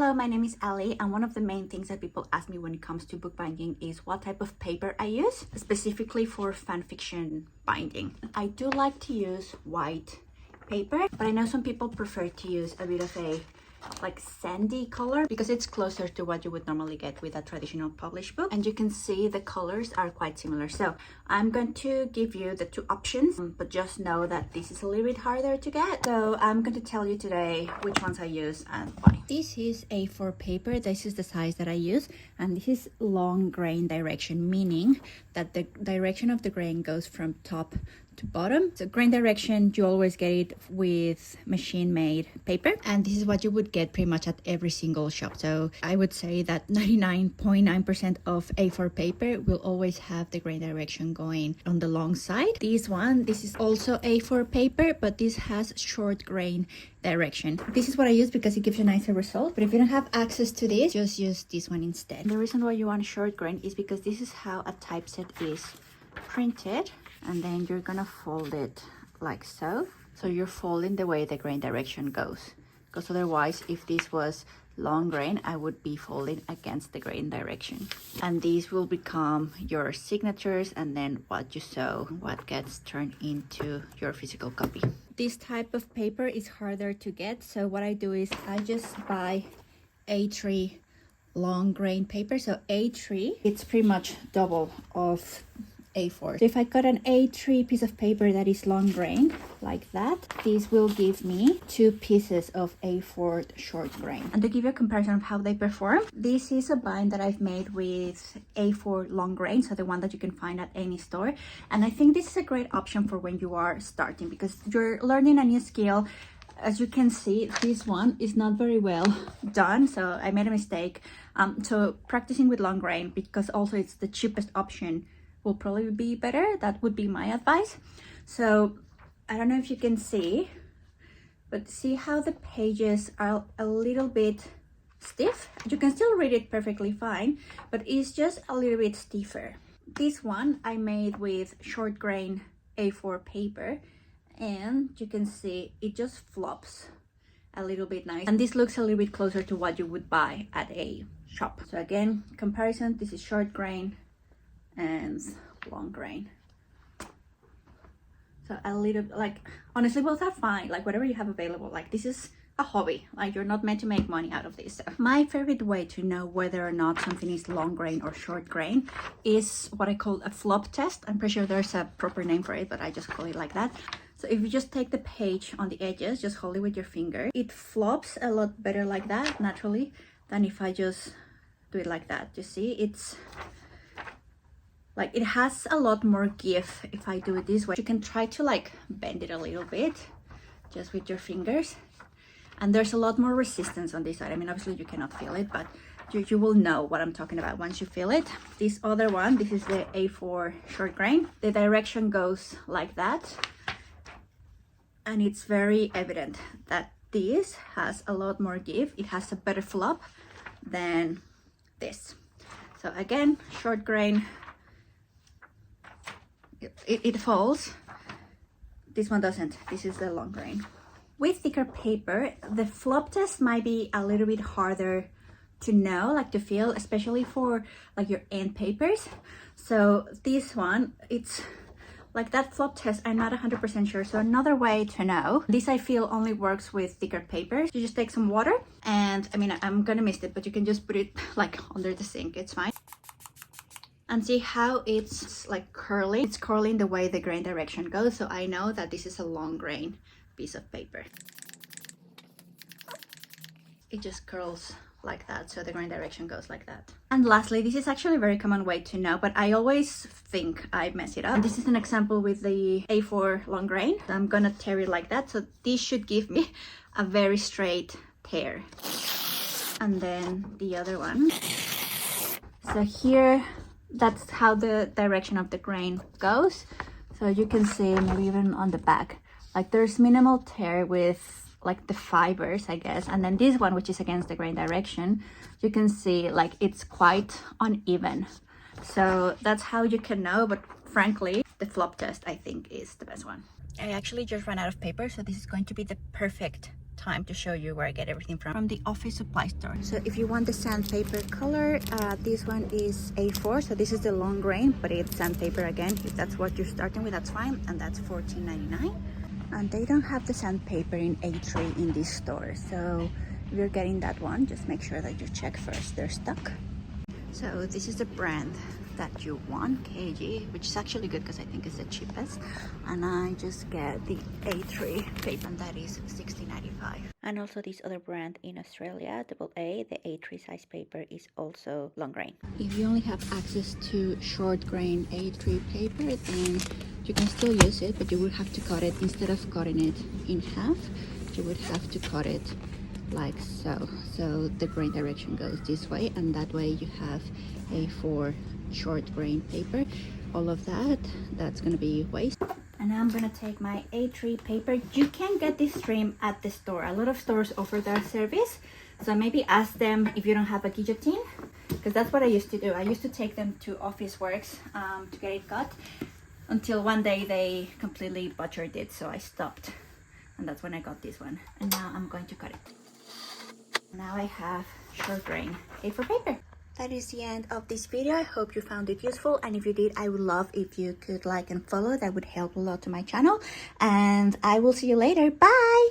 Hello, my name is Ali, and one of the main things that people ask me when it comes to bookbinding is what type of paper I use, specifically for fanfiction binding. I do like to use white paper, but I know some people prefer to use a bit of a like sandy color because it's closer to what you would normally get with a traditional published book, and you can see the colors are quite similar. So I'm going to give you the two options, but just know that this is a little bit harder to get. So I'm going to tell you today which ones I use and why. This is A4 paper. This is the size that I use, and this is long grain direction, meaning that the direction of the grain goes from top to bottom. So grain direction, you always get it with machine made paper, and this is what you would get pretty much at every single shop. So I would say that 99.9% of A4 paper will always have the grain direction going on the long side. This is also A4 paper, but this has short grain direction. This is what I use because it gives you a nicer result, but if you don't have access to this, just use this one instead. The reason why you want short grain is because this is how a typeset is printed, and then you're gonna fold it like so. So you're folding the way the grain direction goes, because otherwise if this was long grain, I would be folding against the grain direction, and these will become your signatures, and then what you sew, what gets turned into your physical copy. This type of paper is harder to get, so what I do is I just buy A3 long grain paper. So A3, it's pretty much double of A4. So if I got an A3 piece of paper that is long grain like that, this will give me 2 pieces of A4 short grain. And to give you a comparison of how they perform, this is a bind that I've made with A4 long grain, so the one that you can find at any store. And I think this is a great option for when you are starting, because you're learning a new skill. As you can see, this one is not very well done, so I made a mistake. So practicing with long grain, because also it's the cheapest option, will probably be better. That would be my advice. So I don't know if you can see, but see how the pages are a little bit stiff? You can still read it perfectly fine, but it's just a little bit stiffer. This one I made with short grain A4 paper, and you can see it just flops a little bit nice, and this looks a little bit closer to what you would buy at a shop. So again, comparison, this is short grain and long grain. So a little, like, honestly, both are fine, like whatever you have available. Like, this is a hobby, like you're not meant to make money out of this. So my favorite way to know whether or not something is long grain or short grain is what I call a flop test. I'm pretty sure there's a proper name for it, but I just call it like that. So if you just take the page on the edges, just hold it with your finger, it flops a lot better like that naturally than if I just do it like that. You see, it's like it has a lot more give if I do it this way. You can try to like bend it a little bit just with your fingers, and there's a lot more resistance on this side. I mean, obviously you cannot feel it, but you will know what I'm talking about once you feel it. This other one, this is the A4 short grain. The direction goes like that, and it's very evident that this has a lot more give. It has a better flop than this. So again, short grain, it falls. This one doesn't. This is the long grain. With thicker paper, the flop test might be a little bit harder to know, like to feel, especially for like your end papers. So this one, it's like that flop test, I'm not 100% sure. So another way to know, this I feel only works with thicker papers. You just take some water, and I mean, I'm gonna mist it, but you can just put it like under the sink, it's fine. And see how it's like curling. It's curling the way the grain direction goes, so I know that this is a long grain piece of paper. It just curls like that, so the grain direction goes like that. And lastly, this is actually a very common way to know, but I always think I mess it up. And this is an example with the A4 long grain. I'm gonna tear it like that, so this should give me a very straight tear. And then the other one. So here, that's how the direction of the grain goes. So you can see maybe even on the back, like there's minimal tear with like the fibers, I guess. And then this one, which is against the grain direction, you can see like it's quite uneven. So that's how you can know, but frankly, the flop test I think is the best one. I actually just ran out of paper, so this is going to be the perfect time to show you where I get everything from the office supply store. So if you want the sandpaper color, this one is A4, so this is the long grain, but it's sandpaper again. If that's what you're starting with, that's fine, and that's $14.99. And they don't have the sandpaper in A3 in this store, so if you're getting that one, just make sure that you check first their stock. So this is the brand that you want, KG, which is actually good because I think it's the cheapest. And I just get the A3 paper, and that is $16.95. And also this other brand in Australia, AA, the A3 size paper is also long grain. If you only have access to short grain A3 paper, then you can still use it, but you would have to cut it. Instead of cutting it in half, you would have to cut it like so. So the grain direction goes this way, and that way you have A4 short grain paper. All of that's gonna be waste. And now I'm gonna take my A3 paper. You can get this stream at the store. A lot of stores offer that service, so maybe ask them if you don't have a guillotine, because that's what I used to do. I used to take them to Office Works to get it cut, until one day they completely butchered it, so I stopped, and that's when I got this one. And now I'm going to cut it. Now I have short grain A4 paper. That is the end of this video. I hope you found it useful, and if you did, I would love if you could like and follow. That would help a lot to my channel, and I will see you later. Bye.